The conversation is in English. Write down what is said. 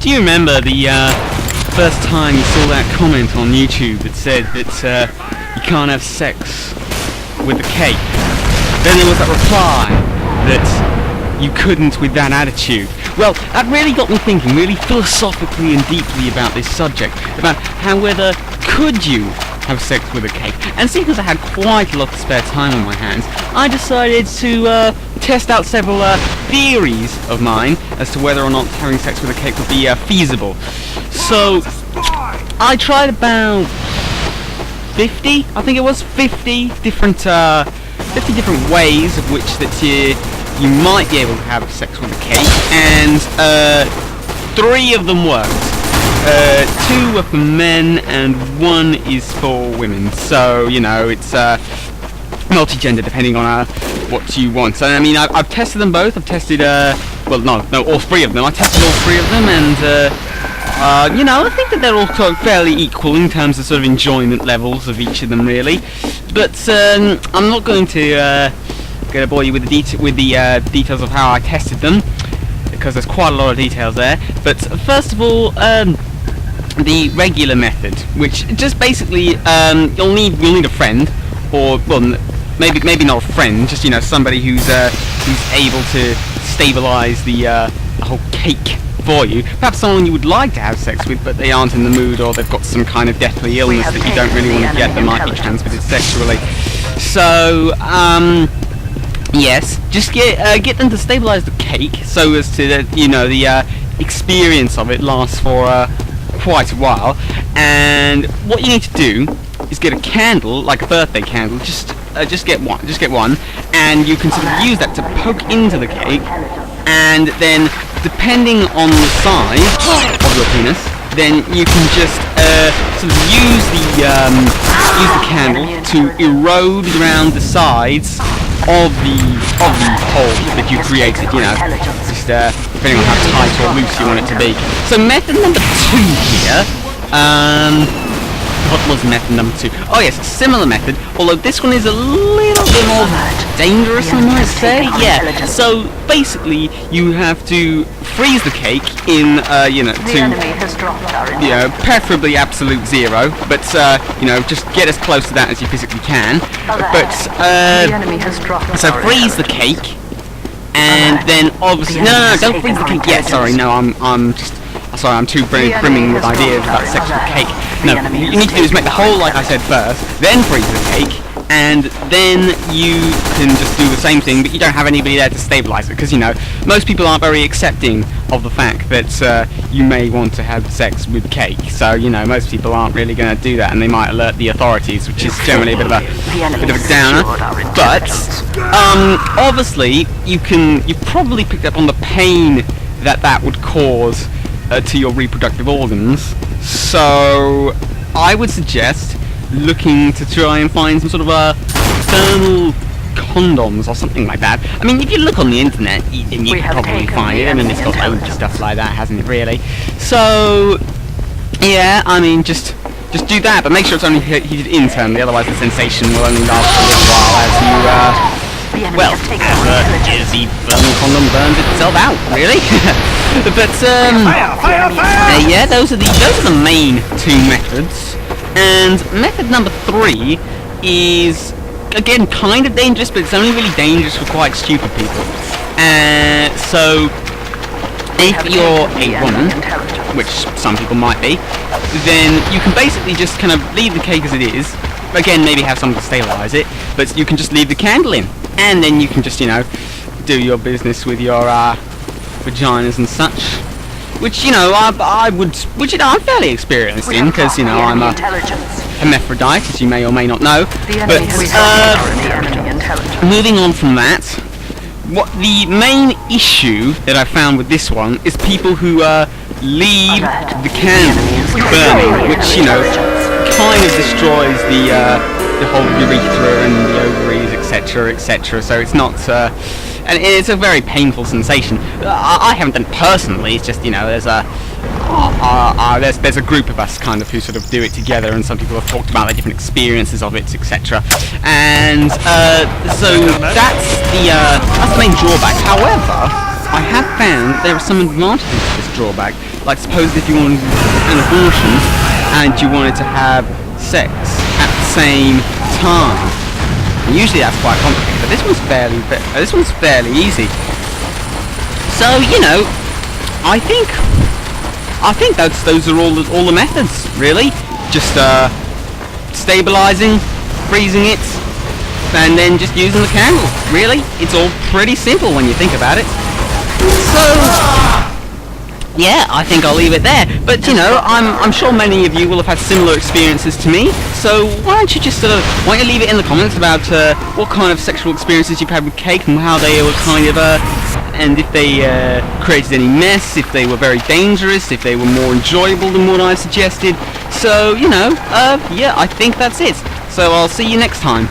do you remember the first time you saw that comment on YouTube that said that you can't have sex with a cake? Then there was that reply that you couldn't with that attitude. Well, that really got me thinking really philosophically and deeply about this subject, about how whether could you have sex with a cake. And seeing as I had quite a lot of spare time on my hands, I decided to test out several theories of mine as to whether or not having sex with a cake would be feasible. So I tried about 50, I think it was 50 different ways of which that you might be able to have sex with a cake, and 3 of them worked. 2 were for men and 1 is for women. So, you know, it's multi-gender depending on what you want. So, I mean, I've tested them both. I've tested, well, no, all 3 of them. I tested all 3 of them, and, you know, I think that they're all sort of fairly equal in terms of sort of enjoyment levels of each of them, really. But I'm not going to bore you with the details of how I tested them, because there's quite a lot of details there. But first of all, the regular method, which just basically you'll need a friend, or well, maybe not a friend, just, you know, somebody who's able to stabilize the whole cake for you. Perhaps someone you would like to have sex with, but they aren't in the mood, or they've got some kind of deathly illness that you don't really want to get that might be transmitted sexually. So yes, just get them to stabilize the cake so as to you know, the experience of it lasts for quite a while. And what you need to do is get a candle, like a birthday candle. Just get one, and you can sort of use that to poke into the cake, and then depending on the size of your penis, then you can just sort of use the candle to erode around the sides of the hole that you created, you know, just depending on how tight or loose you want it to be. So method number 2 here, what was method number 2? Oh yes, a similar method, although this one is a little bit more dangerous, I might say. Yeah, so basically you have to freeze the cake in, you know, preferably absolute 0, but, you know, just get as close to that as you physically can. But, so freeze the cake, and then obviously, no, don't freeze the cake yet, sorry, no, I'm too brimming with ideas about sex with cake. No, what you need to do is make the hole, like I said, first, then freeze the cake, and then you can just do the same thing, but you don't have anybody there to stabilize it, because, you know, most people aren't very accepting of the fact that you may want to have sex with cake. So, you know, most people aren't really going to do that, and they might alert the authorities, which is generally a bit of a downer. But obviously, you've probably picked up on the pain that would cause to your reproductive organs. So I would suggest looking to try and find some sort of thermal condoms or something like that. I mean, if you look on the internet, you can probably find it. I mean, it's got loads of stuff like that, hasn't it, really? So yeah, I mean, just do that, but make sure it's only heated internally, otherwise the sensation will only last for a little while as you well, as the condom burns itself out, really. But yeah, those are the main 2 methods. And method number 3 is, again, kind of dangerous, but it's only really dangerous for quite stupid people. So if you're a woman, which some people might be, then you can basically just kind of leave the cake as it is. Again, maybe have someone to stabilize it, but you can just leave the candle in, and then you can just, you know, do your business with your vaginas and such, which, you know, which, you know, I'm fairly experienced in, because, you know, I'm a hermaphrodite, as you may or may not know. But moving on from that, what the main issue that I found with this one is people who leave the candles burning, which, you know, kind of destroys the whole urethra and the ovaries, etc., etc. So it's not, and it's a very painful sensation. I haven't done it personally. It's just, you know, there's a group of us kind of who sort of do it together, and some people have talked about their different experiences of it, etc. And so that's the main drawback. However, I have found there are some advantages to this drawback. Like suppose if you wanted an abortion and you wanted to have sex at the same time. And usually that's quite complicated, but this one's fairly easy. So you know, I think those are all the methods really. Just stabilizing, freezing it, and then just using the candle. Really, it's all pretty simple when you think about it. So yeah, I think I'll leave it there. But you know, I'm sure many of you will have had similar experiences to me. So why don't you just why don't you leave it in the comments about what kind of sexual experiences you've had with cake and how they were kind of and if they created any mess, if they were very dangerous, if they were more enjoyable than what I suggested. So you know, yeah, I think that's it. So I'll see you next time.